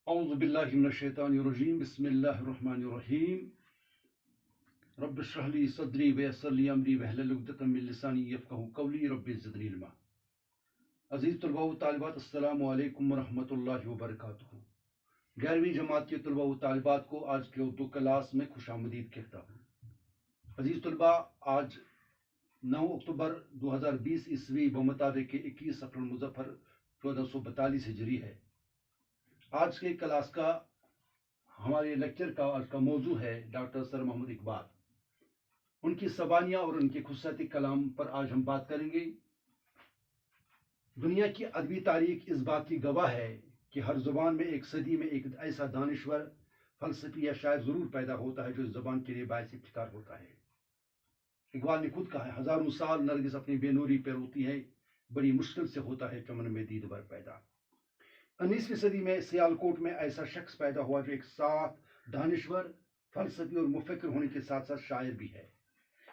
اعوذ باللہ من الشیطان الرجیم بسم اللہ الرحمن الرحیم رب اشرح لی صدری ویسر لی امری واحلل عقدۃ من لسانی یفقہوا قولی رب زدنی علما۔ عزیز طلباء و طالبات، السلام علیکم ورحمۃ اللہ وبرکاتہ۔ 11ویں جماعت کے طلباء و طالبات کو آج کے اردو کلاس میں خوش آمدید کہتا ہوں۔ عزیز طلباء، آج 9 اکتوبر 2020 عیسوی بمطابق 21 صفر المظفر 1442 ہجری ہے۔ آج کے کلاس کا ہمارے لیکچر کا آج کا موضوع ہے ڈاکٹر سر محمد اقبال، ان کی زبانیاں اور ان کے خصوصیاتی کلام پر آج ہم بات کریں گے۔ دنیا کی ادبی تاریخ اس بات کی گواہ ہے کہ ہر زبان میں ایک صدی میں ایک ایسا دانشور، فلسفی یا شاعر ضرور پیدا ہوتا ہے جو اس زبان کے لیے باعث افتخار ہوتا ہے۔ اقبال نے خود کہا ہے، ہزاروں سال نرگس اپنی بے نوری پہ روتی ہے، بڑی مشکل سے ہوتا ہے چمن میں دید بھر پیدا۔ 19ویں صدی میں سیالکوٹ میں ایسا شخص پیدا ہوا جو ایک ساتھ دانشور، فلسفی اور مفکر ہونے کے ساتھ ساتھ شاعر بھی ہے۔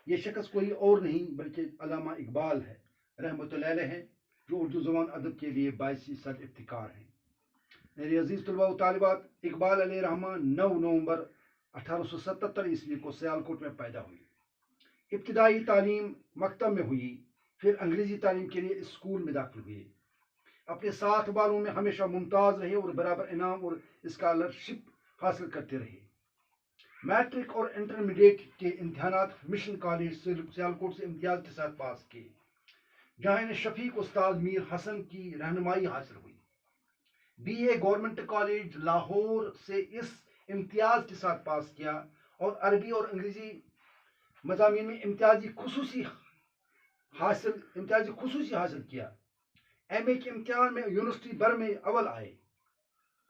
یہ شخص کوئی اور نہیں بلکہ علامہ اقبال ہے، رحمۃ اللہ علیہ ہے، جو اردو زبان ادب کے لیے باعث صد افتخار ہیں۔ میرے عزیز طلباء و طالبات، اقبال علیہ رحمٰن 9 نومبر 1877 عیسوی کو سیالکوٹ میں پیدا ہوئی۔ ابتدائی تعلیم مکتب میں ہوئی، پھر انگریزی تعلیم کے لیے اسکول میں داخل ہوئے۔ اپنے ساتھ والوں میں ہمیشہ ممتاز رہے اور برابر انعام اور اسکالرشپ حاصل کرتے رہے۔ میٹرک اور انٹرمیڈیٹ کے امتحانات مشن کالج سیالکوٹ سے امتیاز کے ساتھ پاس کیے، جہاں انہیں شفیق استاد میر حسن کی رہنمائی حاصل ہوئی۔ BA گورنمنٹ کالج لاہور سے اس امتیاز کے ساتھ پاس کیا اور عربی اور انگریزی مضامین میں امتیازی خصوصی حاصل کیا۔ MA کے امتحان میں یونیورسٹی بھر میں اول آئے۔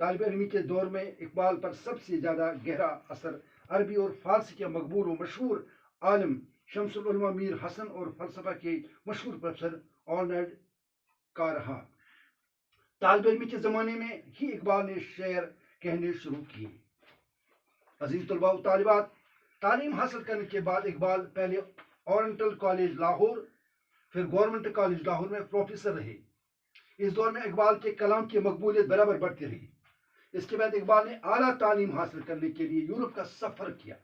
طالب علمی کے دور میں اقبال پر سب سے زیادہ گہرا اثر عربی اور فارسی کے مقبول و مشہور عالم شمس العلماء میر حسن اور فلسفہ کے مشہور پروفیسر آرنلڈ کا رہا۔ طالب علمی کے زمانے میں ہی اقبال نے شعر کہنے شروع کیے۔ عزیز طلباء و طالبات، تعلیم حاصل کرنے کے بعد اقبال پہلے اورینٹل کالج لاہور، پھر گورنمنٹ کالج لاہور میں پروفیسر رہے۔ اس دور میں اقبال کے کلام کی مقبولیت برابر بڑھتی رہی۔ اس کے بعد اقبال نے اعلیٰ تعلیم حاصل کرنے کے لیے یورپ کا سفر کیا،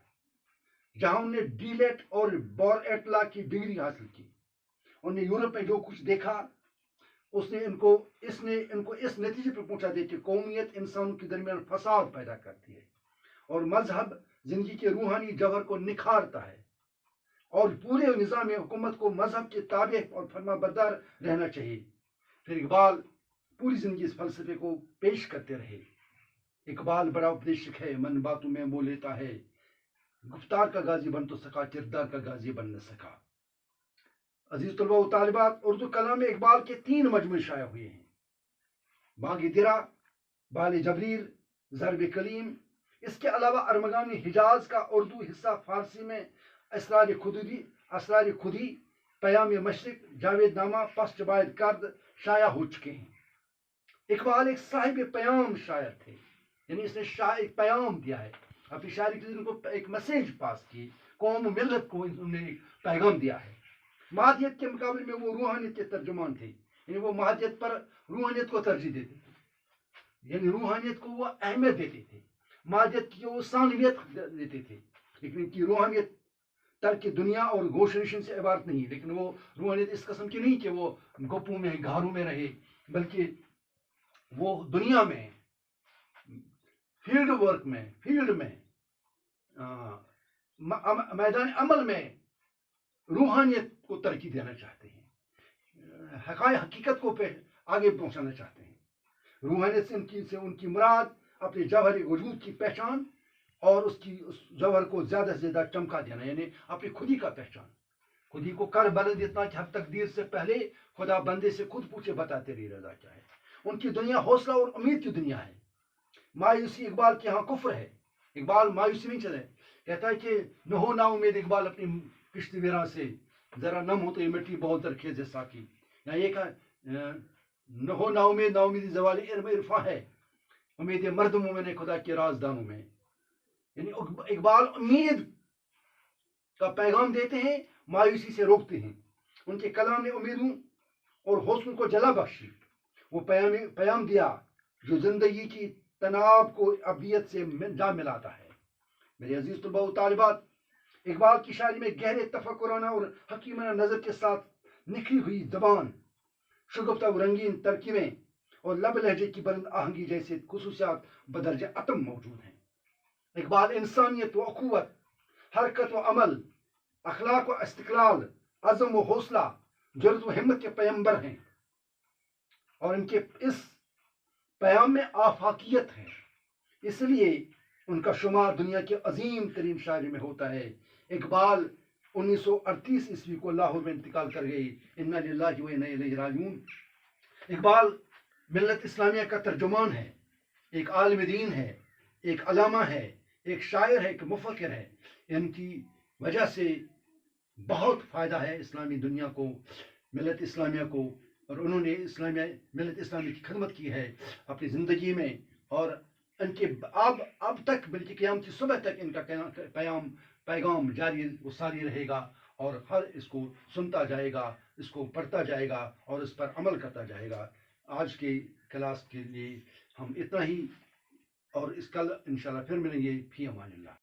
جہاں انہوں نے ڈیلیٹ اور بارایٹلا کی ڈگری حاصل کی۔ انہوں نے یورپ میں جو کچھ دیکھا اس نے ان کو اس نتیجے پر پہنچا دیا کہ قومیت انسانوں کے درمیان فساد پیدا کرتی ہے اور مذہب زندگی کے روحانی جوہر کو نکھارتا ہے، اور پورے نظام حکومت کو مذہب کے تابع اور فرما بردار رہنا چاہیے۔ پھر اقبال پوری زندگی اس فلسفے کو پیش کرتے رہے۔ اقبال بڑا اپدیشک ہے، من باتوں میں مو لیتا ہے، گفتار کا غازی بن تو سکا، کردار کا غازی بن نہ سکا۔ عزیز طلباء و طالبات، اردو کلام میں اقبال کے 3 مجموعے شائع ہوئے ہیں: بانگ درا، بال جبریل، ضرب کلیم۔ اس کے علاوہ ارمغان حجاز کا اردو حصہ فارسی میں اسرار خودی، پیام مشرق، جاوید نامہ، پس جبائد کرد شائع ہو چکے ہیں۔ اقبال ایک صاحب پیام شاعر تھے، یعنی اس نے ایک پیام دیا ہے، اپنی شاعری کے ذریعے ان کو ایک میسیج پاس کی، قوم و ملت کو انہوں نے ایک پیغام دیا ہے۔ مادیت کے مقابلے میں وہ روحانیت کے ترجمان تھے، یعنی وہ مادیت پر روحانیت کو ترجیح دیتے تھے، یعنی روحانیت کو وہ اہمیت دیتے تھے، مادیت کی وہ ثانویت دیتے تھے، لیکن ان کی روحانیت ترک دنیا اور گوش نشین سے عبارت نہیں، لیکن وہ روحانیت اس قسم کی نہیں کہ وہ گپوں میں گھروں میں رہے، بلکہ وہ دنیا میں فیلڈ میں میدان عمل میں روحانیت کو ترقی دینا چاہتے ہیں، حقیقت کو آگے پہنچانا چاہتے ہیں۔ روحانیت سے ان کی مراد اپنے جوہر وجود کی پہچان اور اس جوہر کو زیادہ سے زیادہ چمکا دینا، یعنی اپنی خودی کا پہچان، خودی کو کر بلند اتنا کہ ہر تقدیر سے پہلے خدا بندے سے خود پوچھے بتا تیری رضا کیا ہے۔ ان کی دنیا حوصلہ اور امید کی دنیا ہے۔ مایوسی اقبال کے ہاں کفر ہے۔ اقبال مایوسی نہیں چلے، کہتا ہے کہ نہ ہو نا امید اقبال اپنی کشتی ویراں سے، ذرا نم ہو تو یہ مٹی بہت درخیز ساکی۔ یا یہ کہا نہ ہو نا امید، نا امیدی زوال علم عرفاں ہے، امید مردموں میں نے خدا کے رازدانوں میں۔ یعنی اقبال امید کا پیغام دیتے ہیں، مایوسی سے روکتے ہیں۔ ان کے کلام نے امیدوں اور حوصلوں کو جلا بخشی۔ وہ پیام دیا جو زندگی کی تناب کو ابدیت سے جا ملاتا ہے۔ میرے عزیز طلباء و طالبات، اقبال کی شاعری میں گہرے تفکرانہ اور حکیمانہ نظر کے ساتھ نکھی ہوئی زبان، شگفتہ و رنگین ترکیبیں اور لب لہجے کی بلند آہنگی جیسے خصوصیات بدرجہ اتم موجود ہیں۔ اقبال انسانیت و اخوت، حرکت و عمل، اخلاق و استقلال، عزم و حوصلہ، جرأت و ہمت کے پیمبر ہیں، اور ان کے اس پیام میں آفاقیت ہے، اس لیے ان کا شمار دنیا کے عظیم ترین شاعری میں ہوتا ہے۔ اقبال 1938 عیسوی کو لاہور میں انتقال کر گئی۔ انا للہ و انا الیہ راجعون۔ اقبال ملت اسلامیہ کا ترجمان ہے، ایک عالم دین ہے، ایک علامہ ہے، ایک شاعر ہے، ایک مفکر ہے۔ ان کی وجہ سے بہت فائدہ ہے اسلامی دنیا کو، ملت اسلامیہ کو، اور انہوں نے ملت اسلامیہ کی خدمت کی ہے اپنی زندگی میں، اور ان کے اب تک بلکہ قیامت کی صبح تک ان کا پیغام جاری و ساری رہے گا، اور ہر اس کو سنتا جائے گا، اس کو پڑھتا جائے گا اور اس پر عمل کرتا جائے گا۔ آج کی کلاس کے لیے ہم اتنا ہی، اور اس کل انشاءاللہ پھر ملیں گے۔ فی امان اللہ۔